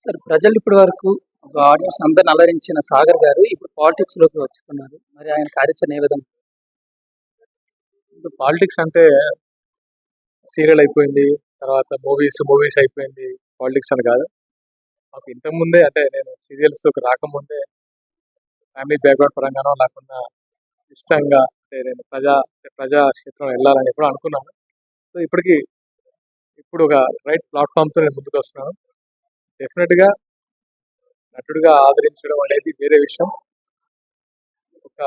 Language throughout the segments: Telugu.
సార్ ప్రజలు ఇప్పటి వరకు ఆడియన్స్ అందరిని అలరించిన సాగర్ గారు ఇప్పుడు పాలిటిక్స్ లోకి వచ్చుతున్నారు. మరి ఆయన కార్యాచరణ ఏ విధంగా? ఇప్పుడు పాలిటిక్స్ అంటే సీరియల్ అయిపోయింది. తర్వాత మూవీస్ అయిపోయింది. పాలిటిక్స్ అని కాదు. మాకు ఇంతకుముందే అంటే నేను సీరియల్స్‌లోకి రాకముందే ఫ్యామిలీ బ్యాక్‌గ్రౌండ్ పరంగానో లేకున్నా ఇష్టంగా అంటే నేను ప్రజా క్షేత్రంలో వెళ్ళాలని ఎప్పుడో అనుకున్నాను. సో, ఇప్పుడు ఒక రైట్ ప్లాట్‌ఫార్మ్‌తో నేను ముందుకొస్తున్నాను. డెఫినిట్‌గా నటుడిగా ఆదరించడం అనేది వేరే విషయం. ఒక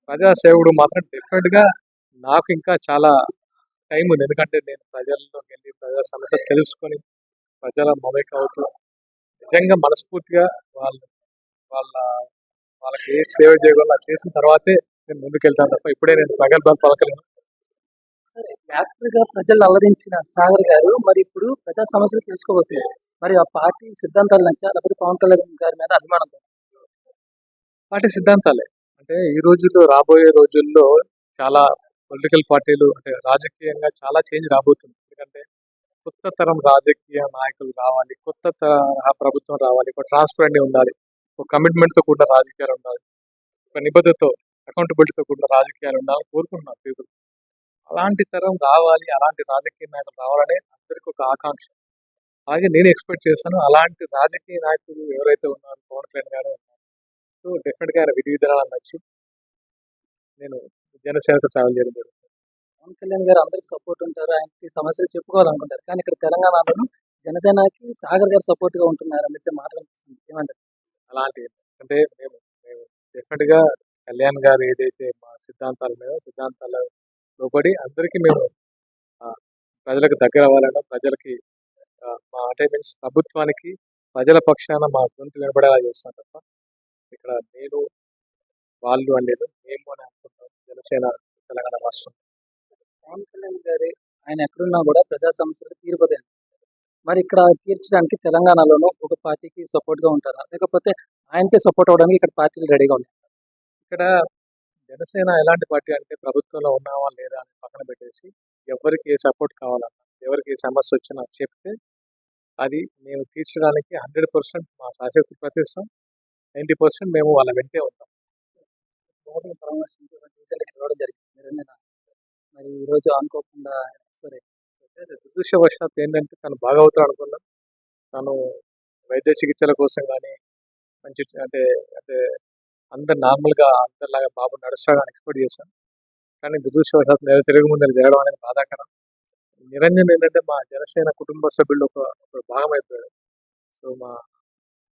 ప్రజా సేవకుడు మాత్రం డెఫినిట్‌గా నాకు ఇంకా చాలా టైం ఉంది. ఎందుకంటే నేను ప్రజల్లోకెళ్ళి ప్రజా సమస్యలు తెలుసుకొని ప్రజల మమేకం అవుతూ నిజంగా మనస్ఫూర్తిగా వాళ్ళు వాళ్ళ వాళ్ళకి ఏ సేవ చేయగలనో అది చేసిన తర్వాతే నేను ముందుకెళ్తాను తప్ప ఇప్పుడే నేను ప్రగల్భాలు పలకలేను. సరే, యాక్టర్ గా ప్రజలు అలరించిన సాగర్ గారు మరి ఇప్పుడు ప్రజా సమస్యలు తెలుసుకోబోతున్నారు. మరి ఆ పార్టీ సిద్ధాంతాలు నచ్చా లేకపోతే పవన్ కళ్యాణ్ గారి మీద అభిమానం? పార్టీ సిద్ధాంతాలే. అంటే ఈ రోజుల్లో రాబోయే రోజుల్లో చాలా పొలిటికల్ పార్టీలు అంటే రాజకీయంగా చాలా చేంజ్ రాబోతుంది. ఎందుకంటే కొత్త తరం రాజకీయ నాయకులు రావాలి. కొత్త తరహా ప్రభుత్వం రావాలి. ఒక ట్రాన్స్‌పరెంట్‌గా ఉండాలి. ఒక కమిట్మెంట్‌తో కూడిన రాజకీయాలు ఉండాలి. ఒక నిబద్ధతతో, అకౌంటబిలిటీతో కూడిన రాజకీయాలు ఉండాలని కోరుకుంటున్నారు పీపుల్. అలాంటి తరం రావాలి. అలాంటి రాజకీయ నాయకులు రావాలని అందరికి ఒక ఆకాంక్ష. అలాగే నేను ఎక్స్‌పెక్ట్ చేస్తాను. అలాంటి రాజకీయ నాయకులు ఎవరైతే ఉన్నారో పవన్ కళ్యాణ్ గారు ఉన్నారు. సో, డెఫినిట్‌గా ఆయన విధి విధానాలు నచ్చి నేను జనసేనతో ట్రావెల్ చేయడం జరుగుతుంది. పవన్ కళ్యాణ్ గారు అందరికి సపోర్ట్ ఉంటారు. ఆయనకి సమస్యలు చెప్పుకోవాలనుకుంటారు. కానీ ఇక్కడ తెలంగాణలోను జనసేనకి సాగర్ గారు సపోర్ట్ గా ఉంటున్నారు అనేసి మాట వినిపిస్తుంది. ఏమంటారు? అలాంటి అంటే మేము డెఫినిట్‌గా కళ్యాణ్ గారు ఏదైతే మా సిద్ధాంతాలు ఉన్నాయో సిద్ధాంతాల లోబడి అందరికీ మేము ప్రజలకు దగ్గర అవ్వాలనో ప్రజలకి మా అంటే మీన్స్ ప్రభుత్వానికి ప్రజల పక్షాన మా గొంతు వినపడేలా చేస్తాం తప్ప ఇక్కడ నేను, వాళ్ళు అని లేదు. మేము అని అనుకుంటాం. జనసేన తెలంగాణ రాష్ట్రం. పవన్ కళ్యాణ్ గారి ఆయన ఎక్కడున్నా కూడా ప్రజా సమస్యలు తీరిపోతాయి. మరి ఇక్కడ తీర్చడానికి తెలంగాణలోనూ ఒక పార్టీకి సపోర్ట్ గా ఉంటారా? లేకపోతే ఆయనకే సపోర్ట్ అవ్వడానికి ఇక్కడ పార్టీలు రెడీగా ఉన్నాయి? ఇక్కడ జనసేన ఎలాంటి పార్టీ అంటే ప్రభుత్వంలో ఉన్నామా లేదా అని పక్కన పెట్టేసి ఎవరికి ఏ సపోర్ట్ కావాలన్నా, ఎవరికి ఏ సమస్య వచ్చినా చెప్తే అది మేము తీర్చడానికి 100% మా శాయశక్తులా ప్రయత్నిస్తాం. 90% మేము వాళ్ళ వెంటే ఉంటాం. మోడీని పరామర్శించి రీసెంట్‌గా కలవడం జరిగింది. నిరంజన మరి ఈరోజు అనుకోకుండా ఎక్స్‌పైర్ అయ్యారు. దురదృష్టవశాత్తు ఏంటంటే తను బాగా అవుతాడు అనుకున్నాం. తను వైద్య చికిత్సల కోసం కానీ మంచి అంటే అంటే అందరు నార్మల్‌గా అందరిలాగా బాబు నడుస్తాడని ఎక్స్‌పెక్ట్ చేశాం. కానీ దురదృష్టవశాత్తు తిరగ ముందర జరగడం అనేది బాధాకరం. నిరంజన్ ఏంటంటే మా జనసేన కుటుంబ సభ్యుల్లో ఒక భాగం అయిపోయాడు. సో, మా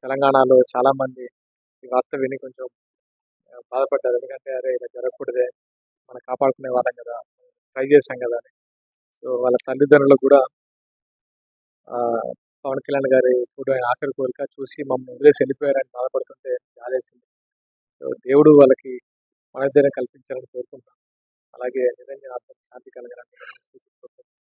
తెలంగాణలో చాలామంది ఈ వార్త విని కొంచెం బాధపడ్డారు. ఎందుకంటే అరే! ఇలా జరగకూడదే, మనం కాపాడుకునే వాళ్ళం కదా, ట్రై చేశాం కదా అని. సో, వాళ్ళ తల్లిదండ్రులకు కూడా పవన్ కళ్యాణ్ గారి ఇప్పుడు ఆయన ఆఖరి కోరిక చూసి మమ్మల్ని వదిలేసి వెళ్ళిపోయారని బాధపడుతుంటే జాలేసింది. సో, దేవుడు వాళ్ళకి మనోధైర్యం కల్పించాలని కోరుకుంటున్నాను. అలాగే నిరంజన్ ఆత్మకి శాంతి కలగాలని